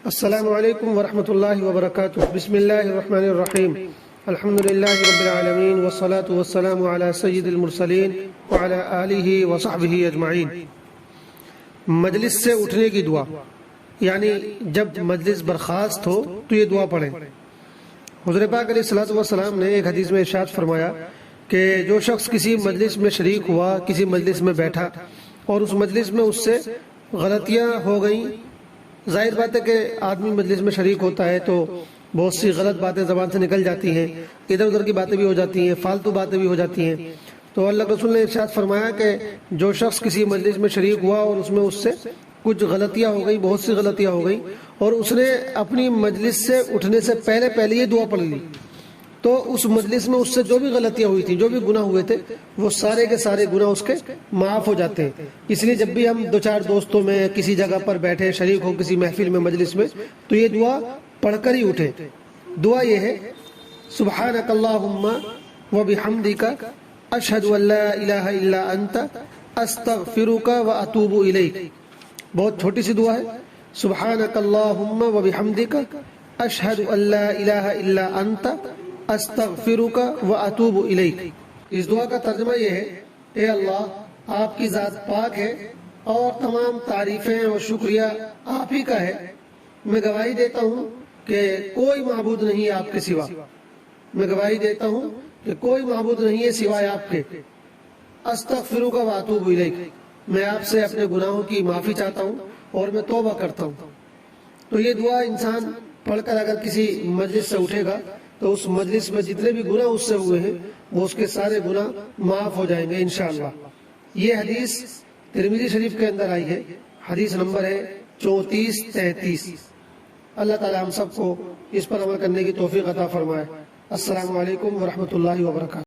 السلام علیکم ورحمۃ اللہ وبرکاتہ۔ بسم اللہ الرحمن الرحیم۔ الحمد للہ رب العالمین والصلاة والسلام علی سید المرسلین وعلی آلہ وصحبہ اجمعین۔ مجلس سے اٹھنے کی دعا، یعنی جب مجلس برخاست ہو تو یہ دعا پڑھیں۔ حضور پاک علیہ الصلوۃ والسلام نے ایک حدیث میں ارشاد فرمایا کہ جو شخص کسی مجلس میں شریک ہوا، کسی مجلس میں بیٹھا اور اس مجلس میں اس سے غلطیاں ہو گئیں، ظاہر بات ہے کہ آدمی مجلس میں شریک ہوتا ہے تو بہت سی غلط باتیں زبان سے نکل جاتی ہیں، ادھر ادھر کی باتیں بھی ہو جاتی ہیں، فالتو باتیں بھی ہو جاتی ہیں۔ تو اللہ رسول نے ارشاد فرمایا کہ جو شخص کسی مجلس میں شریک ہوا اور اس میں اس سے کچھ غلطیاں ہو گئی، بہت سی غلطیاں ہو گئی، اور اس نے اپنی مجلس سے اٹھنے سے پہلے یہ دعا پڑھ لی، تو اس مجلس میں اس سے جو بھی غلطیاں ہوئی تھیں، جو بھی گناہ ہوئے تھے، وہ سارے کے سارے گناہ اس کے معاف ہو جاتے ہیں۔ اس لیے جب بھی ہم دو چار دوستوں میں کسی جگہ پر بیٹھے شریک ہو، کسی محفل میں، مجلس میں، تو یہ دعا پڑھ کر ہی اٹھے۔ دعا یہ ہے: سبحانک اللہم وبحمدک اشہد ان لا الہ الا انت استغفرک واتوب الیک۔ بہت چھوٹی سی دعا ہے، سبحانک اللہم وبحمدک اشہد ان لا الہ الا انت استغفرک واتوب الیک۔ اس دعا کا ترجمہ یہ ہے: اے اللہ، آپ کی ذات پاک ہے اور تمام تعریفیں اور شکریہ آپ ہی کا ہے۔ میں گواہی دیتا ہوں کہ کوئی معبود نہیں ہے آپ کے سوا۔ میں گواہی دیتا ہوں کہ کوئی معبود نہیں ہے سوائے آپ کے۔ استغفرک واتوب الیک، میں آپ سے اپنے گناہوں کی معافی چاہتا ہوں اور میں توبہ کرتا ہوں۔ تو یہ دعا انسان پڑھ کر اگر کسی مجلس سے اٹھے گا تو اس مجلس میں جتنے بھی گناہ اس سے ہوئے ہیں وہ اس کے سارے گناہ معاف ہو جائیں گے انشاءاللہ۔ یہ حدیث ترمذی شریف کے اندر آئی ہے، حدیث نمبر ہے 3433۔ اللہ تعالی ہم سب کو اس پر عمل کرنے کی توفیق عطا فرمائے۔ السلام علیکم ورحمۃ اللہ وبرکاتہ۔